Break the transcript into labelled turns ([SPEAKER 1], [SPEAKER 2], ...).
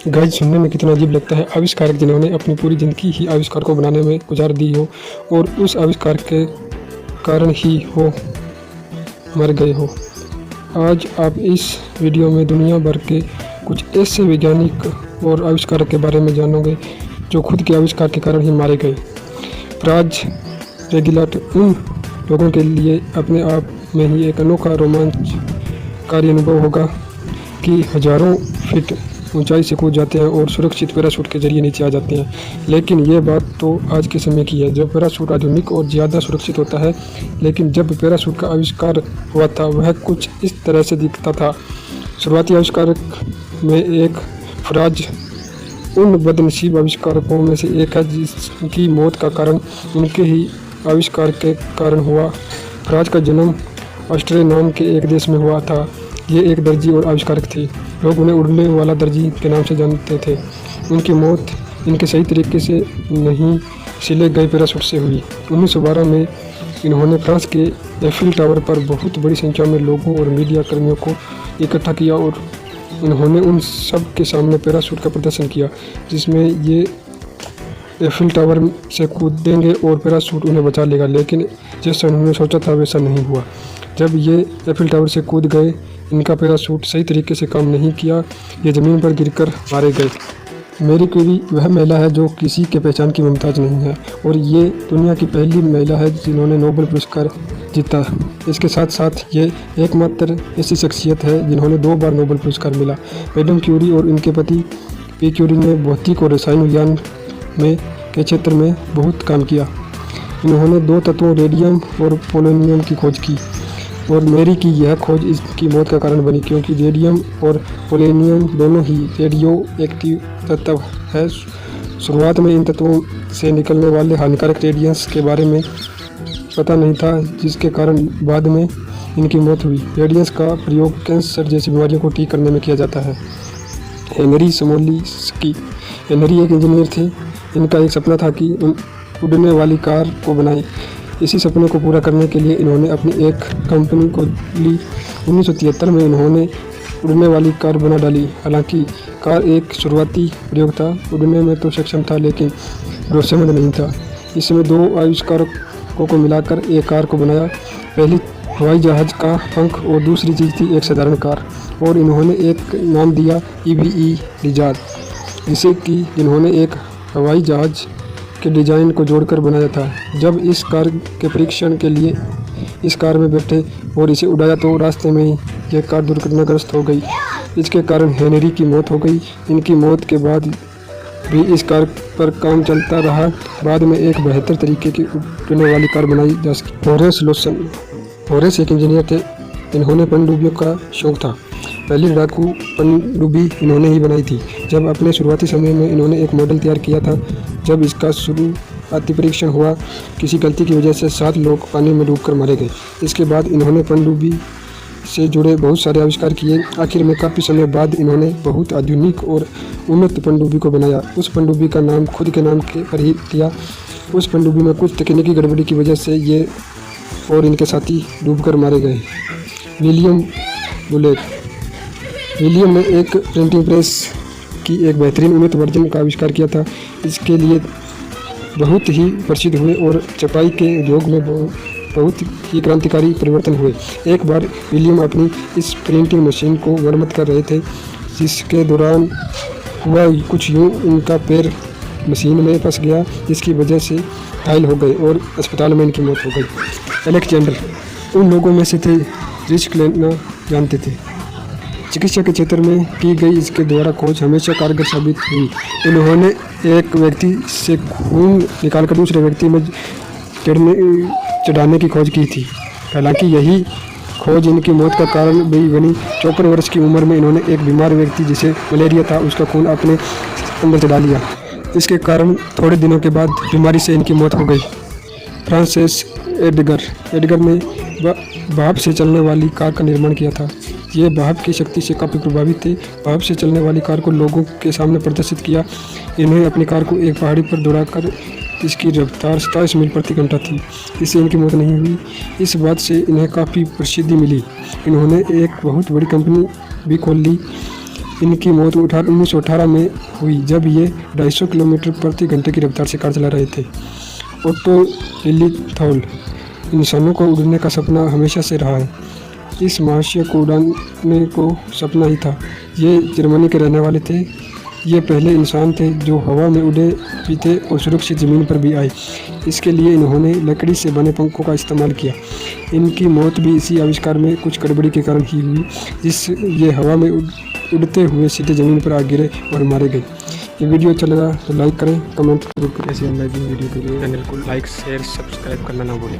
[SPEAKER 1] Guys, सुनने में कितना अजीब लगता है। आविष्कारक जिन्होंने अपनी पूरी ज़िंदगी ही आविष्कार को बनाने में गुजार दी हो और उस आविष्कार के कारण ही वो मर गए हो। आज आप इस वीडियो में दुनिया भर के कुछ ऐसे वैज्ञानिक और आविष्कारक के बारे में जानोगे जो खुद के आविष्कार के कारण ही मारे गए। प्राज रेगिलाट उन लोगों के लिए अपने आप में ही एक अनोखा रोमांचकारी अनुभव होगा कि हजारों फीट ऊंचाई से कूद जाते हैं और सुरक्षित पैराशूट के जरिए नीचे आ जाते हैं। लेकिन ये बात तो आज के समय की है, जब पैराशूट आधुनिक और ज़्यादा सुरक्षित होता है। लेकिन जब पैराशूट का आविष्कार हुआ था वह कुछ इस तरह से दिखता था। शुरुआती आविष्कारक में एक फ्राज उन बदनसीब आविष्कारकों में से एक है जिसकी मौत का कारण उनके ही आविष्कार के कारण हुआ। फ्राज का जन्म ऑस्ट्रिया नाम के एक देश में हुआ था। ये एक दर्जी और आविष्कारक थे। लोग उन्हें उड़ने वाला दर्जी के नाम से जानते थे। उनकी मौत इनके सही तरीके से नहीं सिले गए पैराशूट से हुई। 1912 में इन्होंने फ्रांस के एफिल टावर पर बहुत बड़ी संख्या में लोगों और मीडिया कर्मियों को इकट्ठा किया और इन्होंने उन सब के सामने पैराशूट का प्रदर्शन किया, जिसमें ये एफिल टावर से कूदेंगे और पैराशूट उन्हें बचा लेगा। लेकिन जैसा उन्होंने सोचा था वैसा नहीं हुआ। जब ये एफिल टावर से कूद गए, इनका पैराशूट सही तरीके से काम नहीं किया। ये ज़मीन पर गिरकर मारे गए। मैरी क्यूरी वह महिला है जो किसी के पहचान की मुमताज़ नहीं है और ये दुनिया की पहली महिला है जिन्होंने नोबेल पुरस्कार जीता। इसके साथ साथ ये एकमात्र ऐसी शख्सियत है जिन्होंने 2 बार नोबेल पुरस्कार मिला। मैडम क्यूरी और इनके पति पी क्यूरी ने भौतिक और रसायन विज्ञान के क्षेत्र में बहुत काम किया। इन्होंने 2 तत्वों रेडियम और पोलोनियम की खोज की और मैरी की यह खोज इसकी मौत का कारण बनी, क्योंकि रेडियम और पोलोनियम दोनों ही रेडियो एक्टिव तत्व है। शुरुआत में इन तत्वों से निकलने वाले हानिकारक रेडिएंस के बारे में पता नहीं था, जिसके कारण बाद में इनकी मौत हुई। रेडिएंस का प्रयोग कैंसर जैसी बीमारियों को ठीक करने में किया जाता है। हेनरी स्मोलिंस्की एक इंजीनियर थे। इनका एक सपना था कि उड़ने वाली कार को बनाएं। इसी सपने को पूरा करने के लिए इन्होंने अपनी एक कंपनी को ली। 1973 में इन्होंने उड़ने वाली कार बना डाली। हालांकि कार एक शुरुआती प्रयोग था, उड़ने में तो सक्षम था लेकिन भरोसेमंद नहीं था। इसमें 2 आविष्कारकों को मिलाकर एक कार को बनाया। पहली हवाई जहाज़ का पंख और दूसरी चीज़ थी एक साधारण कार, और इन्होंने एक नाम दिया EVE लिजार्ड, जिन्होंने एक हवाई जहाज़ के डिज़ाइन को जोड़कर बनाया था। जब इस कार के परीक्षण के लिए इस कार में बैठे और इसे उड़ाया तो रास्ते में ही यह कार दुर्घटनाग्रस्त हो गई। इसके कारण हेनरी की मौत हो गई। इनकी मौत के बाद भी इस कार पर काम चलता रहा। बाद में एक बेहतर तरीके की उड़ने वाली कार बनाई जा सकी। होरेस एक इंजीनियर थे। इन्होंने पनडुब्बियों का शौक था। पहली लड़ाकू पनडुब्बी इन्होंने ही बनाई थी। जब अपने शुरुआती समय में इन्होंने एक मॉडल तैयार किया था। जब इसका शुरुआती परीक्षण हुआ, किसी गलती की वजह से 7 लोग पानी में डूबकर मारे गए। इसके बाद इन्होंने पनडुब्बी से जुड़े बहुत सारे आविष्कार किए। आखिर में काफ़ी समय बाद इन्होंने बहुत आधुनिक और उन्नत पनडुब्बी को बनाया। उस पनडुब्बी का नाम खुद के नाम के पर ही दिया। उस पनडुब्बी में कुछ तकनीकी गड़बड़ी की वजह से ये और इनके साथी डूबकर मारे गए। विलियम बुलेट ने एक प्रिंटिंग प्रेस की एक बेहतरीन उन्नत वर्जन का आविष्कार किया था। इसके लिए बहुत ही प्रसिद्ध हुए और छपाई के उद्योग में बहुत ही क्रांतिकारी परिवर्तन हुए। एक बार विलियम अपनी इस प्रिंटिंग मशीन को मरम्मत कर रहे थे, जिसके दौरान हुआ कुछ यूँ, उनका पैर मशीन में फंस गया, जिसकी वजह से घायल हो गए और अस्पताल में इनकी मौत हो गई। अलेक्जेंडर उन लोगों में से थे रिस्क लेना जानते थे। चिकित्सा के क्षेत्र में की गई इसके द्वारा खोज हमेशा कारगर साबित हुई। इन्होंने एक व्यक्ति से खून निकालकर दूसरे व्यक्ति में चढ़ाने की खोज की थी। हालांकि यही खोज इनकी मौत का कारण भी बनी। 54 वर्ष की उम्र में इन्होंने एक बीमार व्यक्ति जिसे मलेरिया था उसका खून अपने अंदर चढ़ा लिया। इसके कारण थोड़े दिनों के बाद बीमारी से इनकी मौत हो गई। फ्रांसिस एडगर ने भाप से चलने वाली कार का निर्माण किया था। ये भाप की शक्ति से काफ़ी प्रभावित थे। भाप से चलने वाली कार को लोगों के सामने प्रदर्शित किया। इन्हें अपनी कार को एक पहाड़ी पर दौड़ाकर इसकी रफ्तार 27 मील प्रति घंटा थी। इससे इनकी मौत नहीं हुई। इस बात से इन्हें काफ़ी प्रसिद्धि मिली। इन्होंने एक बहुत बड़ी कंपनी भी खोल ली। इनकी मौत 1918 में हुई जब ये 250 किलोमीटर प्रति घंटे की रफ्तार से कार चला रहे थे। ओट्टो लिलिथॉल इंसानों को उड़ने का सपना हमेशा से रहा है। इस महाशय को उड़ाने को सपना ही था। ये जर्मनी के रहने वाले थे। ये पहले इंसान थे जो हवा में उड़े भी थे और सुरक्षित ज़मीन पर भी आए। इसके लिए इन्होंने लकड़ी से बने पंखों का इस्तेमाल किया। इनकी मौत भी इसी आविष्कार में कुछ गड़बड़ी के कारण ही हुई, जिससे ये हवा में उड़ते हुए सीधे ज़मीन पर आ गिरे और मारे गए। ये वीडियो अच्छा लगा तो लाइक करें, कमेंट करें। ऐसी ऑनलाइन वीडियो के लिए चैनल को लाइक शेयर सब्सक्राइब करना ना भूलें।